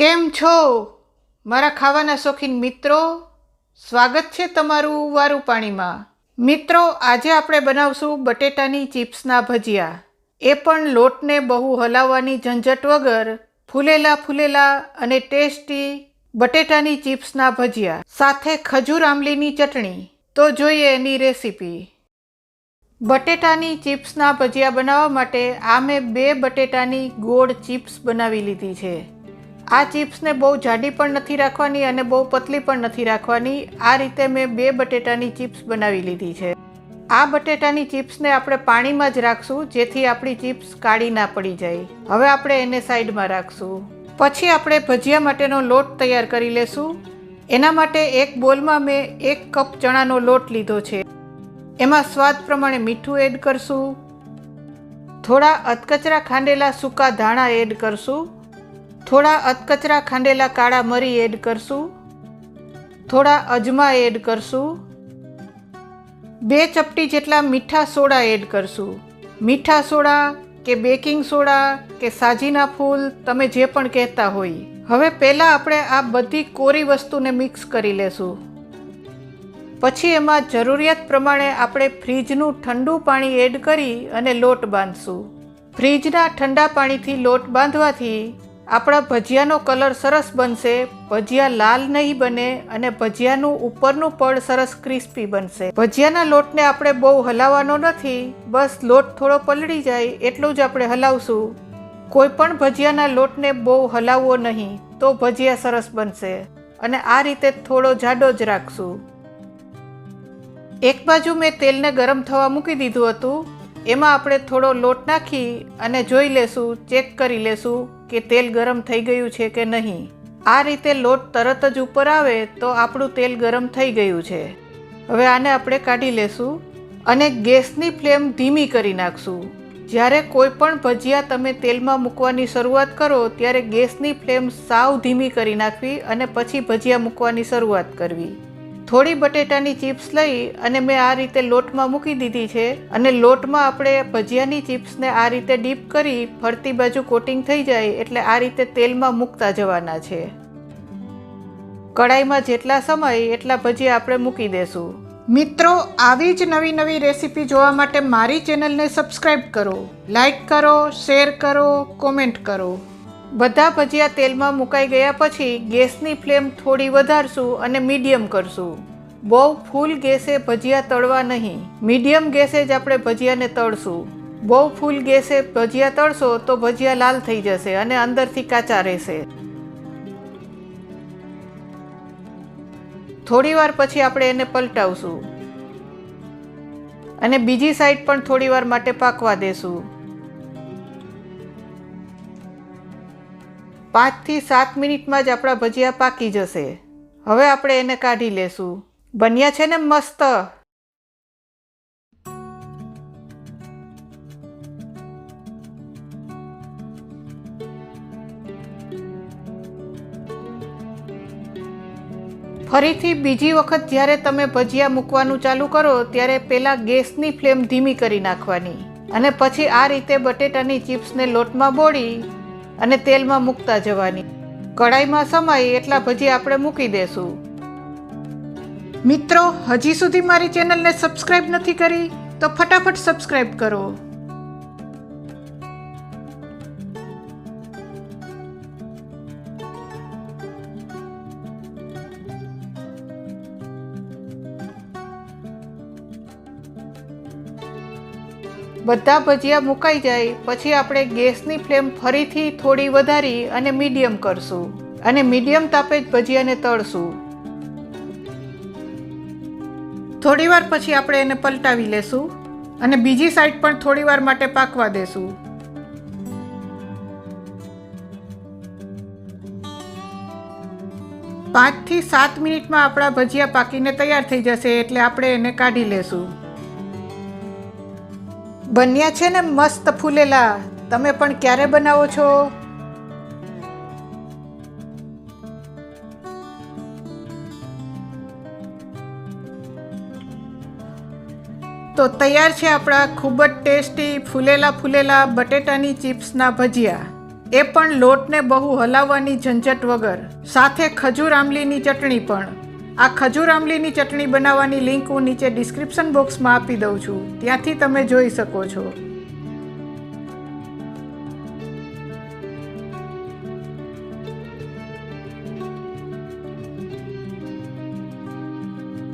કેમ છો મારા ખાવાના શોખીન મિત્રો? સ્વાગત છે તમારું વારું પાણીમાં. મિત્રો, આજે આપણે બનાવશું બટેટાની ચિપ્સના ભજીયા. એ પણ લોટને બહુ હલાવવાની ઝંઝટ વગર ફૂલેલા ફૂલેલા અને ટેસ્ટી બટેટાની ચિપ્સના ભજીયા સાથે ખજૂર આમલીની ચટણી. તો જોઈએ એની રેસીપી. બટેટાની ચિપ્સના ભજીયા બનાવવા માટે આ મેં 2 બટેટાની ગોળ ચિપ્સ બનાવી લીધી છે. આ ચિપ્સને બહુ જાડી પણ નથી રાખવાની અને બહુ પતલી પણ નથી રાખવાની. આ રીતે મેં 2 બટેટાની ચિપ્સ બનાવી લીધી છે. આ બટેટાની ચિપ્સને આપણે પાણીમાં જ રાખશું, જેથી આપણી ચિપ્સ કાળી ના પડી જાય. હવે આપણે એને સાઈડમાં રાખશું. પછી આપણે ભજીયા માટેનો લોટ તૈયાર કરી લેશું. એના માટે એક બોલમાં મેં 1 કપ ચણાનો લોટ લીધો છે. એમાં સ્વાદ પ્રમાણે મીઠું એડ કરશું. થોડા અધકચરા ખાંડેલા સૂકા ધાણા એડ કરશું. થોડા અધકચરા ખાંડેલા કાળા મરી એડ કરશું. થોડા અજમા એડ કરશું. 2 ચપટી જેટલા મીઠા સોડા એડ કરશું. મીઠા સોડા કે બેકિંગ સોડા કે સાજીના ફૂલ, તમે જે પણ કહેતા હોય. હવે પહેલાં આપણે આ બધી કોરી વસ્તુને મિક્સ કરી લેશું. પછી એમાં જરૂરિયાત પ્રમાણે આપણે ફ્રીજનું ઠંડુ પાણી એડ કરી અને લોટ બાંધશું. ફ્રીજના ઠંડા પાણીથી લોટ બાંધવાથી આપણા ભજીયાનો કલર સરસ બનશે. ભજીયા લાલ નહીં બને અને ભજીયાનું ઉપરનું પડ સરસ ક્રિસ્પી બનશે. ભજીયાના લોટને આપણે બહુ હલાવવાનો નથી, બસ લોટ થોડો પલળી જાય એટલું જ આપણે હલાવશું. કોઈ પણ ભજીયાના લોટને બહુ હલાવવો નહીં, તો ભજીયા સરસ બનશે. અને આ રીતે થોડો જાડો જ રાખશું. એક બાજુ મેં તેલને ગરમ થવા મૂકી દીધું હતું. એમાં આપણે થોડો લોટ નાખી અને જોઈ લેશું, ચેક કરી લેશું કે તેલ ગરમ થઈ ગયું છે કે નહીં. આ રીતે લોટ તરત જ ઉપર આવે તો આપણું તેલ ગરમ થઈ ગયું છે. હવે આને આપણે કાઢી લેશું અને ગેસની ફ્લેમ ધીમી કરી નાખશું. જ્યારે કોઈ પણ ભજીયા તમે તેલમાં મૂકવાની શરૂઆત કરો ત્યારે ગેસની ફ્લેમ સાવ ધીમી કરી નાખવી અને પછી ભજીયા મૂકવાની શરૂઆત કરવી. થોડી બટેટાની ચિપ્સ લઈ અને મેં આ રીતે લોટમાં મૂકી દીધી છે અને લોટમાં આપણે ભજીયાની ચિપ્સને આ રીતે ડીપ કરી ફરતી બાજુ કોટિંગ થઈ જાય એટલે આ રીતે તેલમાં મૂકતા જવાના છે. કડાઈમાં જેટલા સમય એટલા ભજીયા આપણે મૂકી દેશું. મિત્રો, આવી જ નવી નવી રેસીપી જોવા માટે મારી ચેનલને સબસ્ક્રાઈબ કરો, લાઈક કરો, શેર કરો, કોમેન્ટ કરો. બધા ભજીયા તેલમાં મુકાઈ ગયા પછી ગેસની ફ્લેમ થોડી વધારશું અને મીડિયમ કરશું. બહુ ફૂલ ગેસે ભજીયા તળવા નહીં, મીડિયમ ગેસે જ આપણે ભજીયાને તળશું. બહુ ફૂલ ગેસે ભજીયા તળશો તો ભજીયા લાલ થઈ જશે અને અંદરથી કાચા રહેશે. થોડી વાર પછી આપણે એને પલટાવશું અને બીજી સાઈડ પણ થોડી વાર માટે પાકવા દેશું. 5 થી 7 મિનિટમાં જ આપણા ભજીયા પાકી જશે. હવે આપણે એને કાઢી લેશું. બન્યા છે ને મસ્ત? ફરીથી બીજી વખત જ્યારે તમે ભજીયા મૂકવાનું ચાલુ કરો ત્યારે પહેલાં ગેસની ફ્લેમ ધીમી કરી નાખવાની અને પછી આ રીતે બટેટાની ચિપ્સને લોટમાં બોળી અને તેલમાં મૂકતા જવાની. કડાઈમાં સમાય એટલા ભજીયા આપણે મૂકી દેશું. મિત્રો, હજી સુધી મારી ચેનલને સબસ્ક્રાઈબ નથી કરી તો ફટાફટ સબસ્ક્રાઈબ કરો. બધા ભજીયા મુકાઈ જાય પછી આપણે ગેસની ફ્લેમ ફરીથી થોડી વધારી અને મીડિયમ કરશું અને મીડિયમ તાપે જ ભજીયાને તળશું. થોડી વાર પછી આપણે એને પલટાવી લેશું અને બીજી સાઈડ પણ થોડી વાર માટે પાકવા દેશું. પાંચ થી 7 મિનિટમાં આપણા ભજીયા પાકીને તૈયાર થઈ જશે એટલે આપણે એને કાઢી લેશું. બન્યા છે ને મસ્ત ફૂલેલા? તમે પણ ક્યારે બનાવો છો? તો તૈયાર છે આપણા ખૂબ જ ટેસ્ટી ફૂલેલા બટેટાની ચિપ્સના ભજીયા. એ પણ લોટને બહુ હલાવવાની ઝંઝટ વગર, સાથે ખજૂર આમલીની ચટણી પણ. આ ખજૂર આમલીની ચટણી બનાવવાની લિંક હું નીચે ડિસ્ક્રિપ્શન બોક્સમાં આપી દઉં છું, ત્યાંથી તમે જોઈ શકો છો.